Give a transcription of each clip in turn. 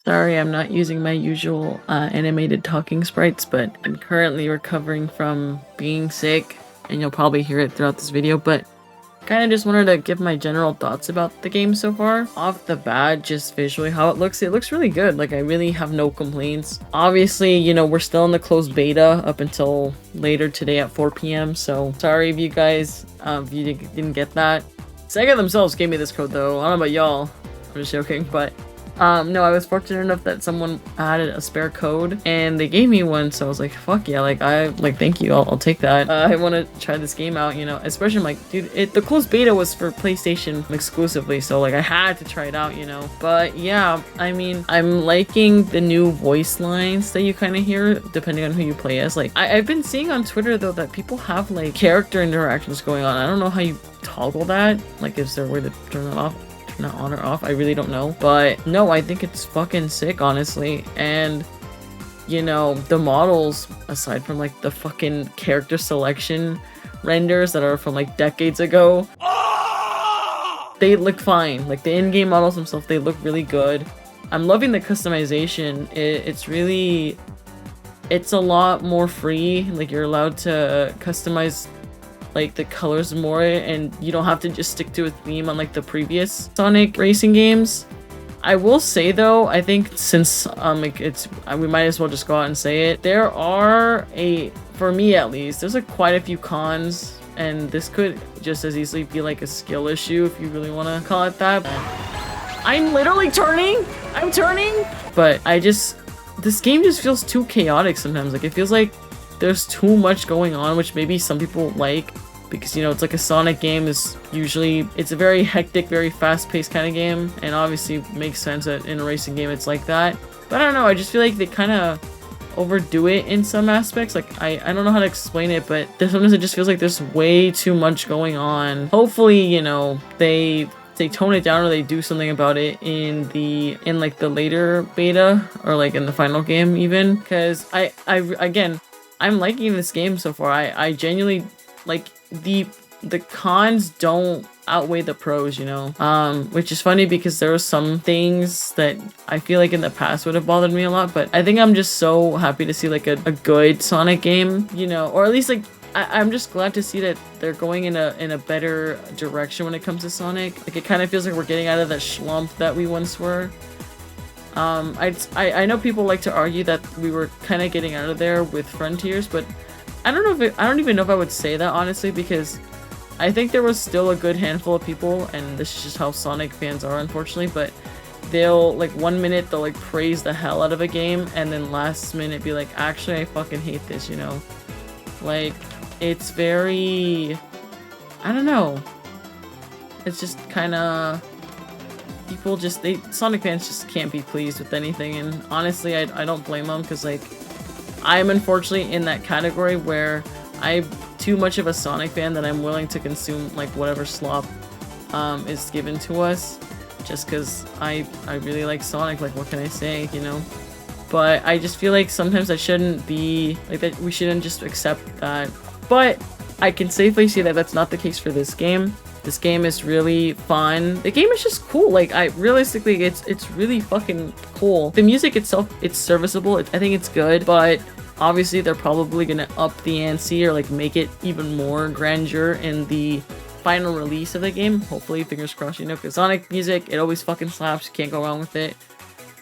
Sorry, I'm not using my usual animated talking sprites, but I'm currently recovering from being sick, and you'll probably hear it throughout this video, but kind of just wanted to give my general thoughts about the game so far. Off the bat, just visually how it looks really good. Like, I really have no complaints. Obviously, you know, we're still in the closed beta up until later today at 4 p.m, so sorry if you guys, if you didn't get that. SEGA themselves gave me this code though. I don't know about y'all. I'm just joking, but no, I was fortunate enough that someone added a spare code and they gave me one, so I was like, fuck yeah, thank you, I'll take that. I want to try this game out, you know, especially I'm like, dude, the closed beta was for PlayStation exclusively, so like I had to try it out, you know. But yeah, I mean, I'm liking the new voice lines that you kind of hear depending on who you play as. Like, I've been seeing on Twitter though that people have like character interactions going on. I don't know how you toggle that, like is there a way to turn that off? Not on or off, I really don't know, but no, I think it's fucking sick, honestly. And you know, the models, aside from like the fucking character selection renders that are from like decades ago, they look fine. Like the in-game models themselves, they look really good. I'm loving the customization. It's a lot more free. Like, you're allowed to customize like the colors more, and you don't have to just stick to a theme on like the previous Sonic racing games. I will say though, I think since like we might as well just go out and say it, there are for me at least, there's quite a few cons, and this could just as easily be like a skill issue if you really want to call it that. I'm literally turning! I'm turning! But this game just feels too chaotic sometimes. Like, it feels like there's too much going on, which maybe some people like, because, you know, it's like a Sonic game is usually, it's a very hectic, very fast-paced kind of game, and obviously makes sense that in a racing game it's like that. But I don't know, I just feel like they kind of overdo it in some aspects. Like, I don't know how to explain it, but sometimes it just feels like there's way too much going on. Hopefully, you know, they tone it down, or they do something about it in like the later beta, or like in the final game even, because again, I'm liking this game so far. I genuinely like the cons don't outweigh the pros, you know, which is funny because there are some things that I feel like in the past would have bothered me a lot, but I think I'm just so happy to see like a good Sonic game, you know, or at least like I'm just glad to see that they're going in a better direction when it comes to Sonic. Like, it kind of feels like we're getting out of that schlump that we once were. I know people like to argue that we were kind of getting out of there with Frontiers, but I don't know I don't even know if I would say that, honestly, because I think there was still a good handful of people, and this is just how Sonic fans are, unfortunately, but they'll, like, 1 minute they'll, like, praise the hell out of a game, and then last minute be like, actually, I fucking hate this, you know? Like, it's very, I don't know. It's just kind of, people just, Sonic fans just can't be pleased with anything, and honestly, I don't blame them, because, like, I'm unfortunately in that category where I'm too much of a Sonic fan that I'm willing to consume, like, whatever slop is given to us, just because I really like Sonic. Like, what can I say, you know? But I just feel like sometimes that shouldn't be, like, that we shouldn't just accept that. But I can safely say that that's not the case for this game. This game is really fun. The game is just cool. Like, realistically, it's really fucking cool. The music itself, it's serviceable. I think it's good, but obviously they're probably gonna up the ante or like make it even more grandeur in the final release of the game. Hopefully, fingers crossed, you know, because Sonic music, it always fucking slaps. You can't go wrong with it.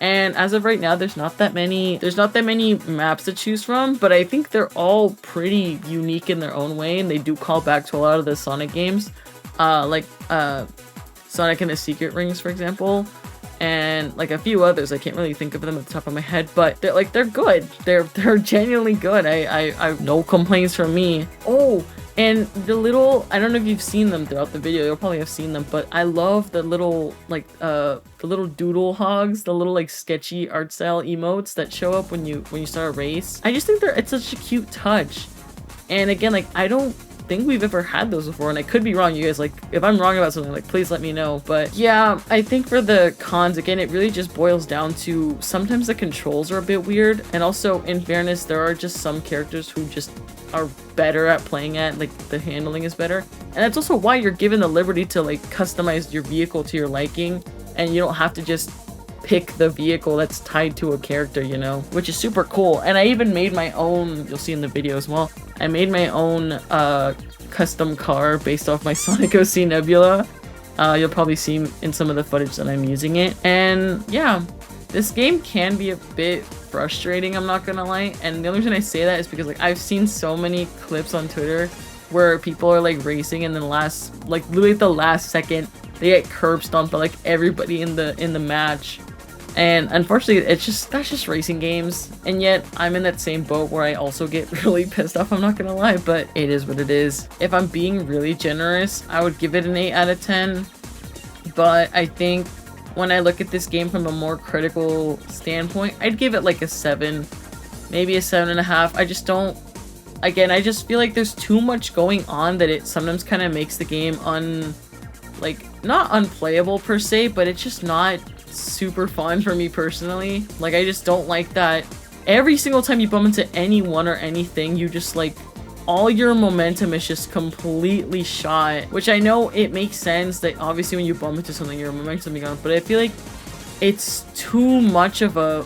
And as of right now, there's not that many maps to choose from, but I think they're all pretty unique in their own way, and they do call back to a lot of the Sonic games. Like Sonic and the Secret Rings, for example, and like a few others. I can't really think of them at the top of my head, but they're good. They're genuinely good. I no complaints from me. Oh, and the little, I don't know if you've seen them throughout the video. You'll probably have seen them, but I love the little like the little doodle hogs, the little like sketchy art style emotes that show up when you start a race. I just think it's such a cute touch. And again, like, I don't think we've ever had those before, and I could be wrong. You guys, like, if I'm wrong about something, like, please let me know. But yeah, I think for the cons, again, it really just boils down to sometimes the controls are a bit weird, and also, in fairness, there are just some characters who just are better at playing at, like, the handling is better, and that's also why you're given the liberty to, like, customize your vehicle to your liking, and you don't have to just pick the vehicle that's tied to a character, you know, which is super cool. And I even made my own, you'll see in the video as well, I made my own custom car based off my Sonic OC Nebula. You'll probably see in some of the footage that I'm using it. And yeah, this game can be a bit frustrating, I'm not gonna lie. And the only reason I say that is because like I've seen so many clips on Twitter where people are like racing and then literally at the last second they get curb stomped by like everybody in the match. And unfortunately, that's just racing games. And yet I'm in that same boat where I also get really pissed off, I'm not gonna lie, but it is what it is. If I'm being really generous, I would give it an 8 out of 10. But I think when I look at this game from a more critical standpoint, I'd give it like a 7, maybe a 7.5. I just don't, again, I just feel like there's too much going on that it sometimes kind of makes the game not unplayable per se, but it's just not super fun for me personally. Like, I just don't like that every single time you bump into anyone or anything, you just like, all your momentum is just completely shot, which I know it makes sense that obviously when you bump into something, your momentum is gone, but I feel like it's too much of a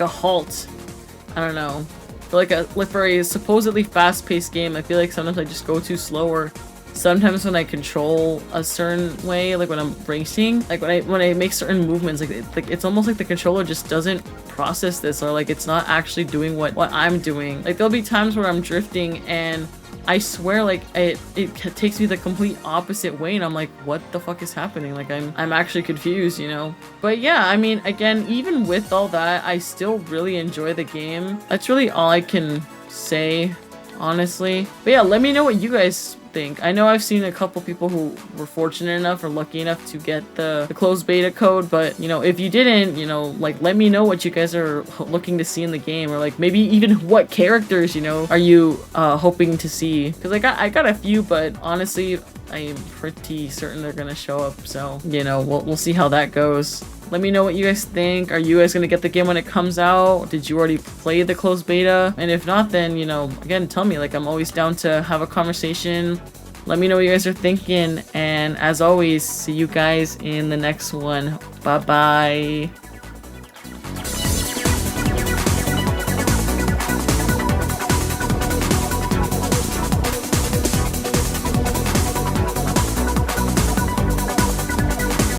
halt. I don't know. For a supposedly fast-paced game, I feel like sometimes I just go too slow, or sometimes when I control a certain way, like when I'm racing, like when I make certain movements, like it's almost like the controller just doesn't process this, or like it's not actually doing what I'm doing. Like there'll be times where I'm drifting and I swear like it takes me the complete opposite way and I'm like, what the fuck is happening? Like I'm actually confused, you know? But yeah, I mean, again, even with all that, I still really enjoy the game. That's really all I can say, honestly. But yeah, let me know what you guys think. I know I've seen a couple people who were fortunate enough or lucky enough to get the closed beta code, but you know, if you didn't, you know, like let me know what you guys are looking to see in the game, or like maybe even what characters, you know, are you hoping to see, because I got a few, but honestly I'm pretty certain they're gonna show up, so you know, we'll see how that goes. Let me know what you guys think. Are you guys gonna get the game when it comes out? Did you already play the closed beta? And if not, then, you know, again, tell me. Like, I'm always down to have a conversation. Let me know what you guys are thinking. And as always, see you guys in the next one. Bye-bye.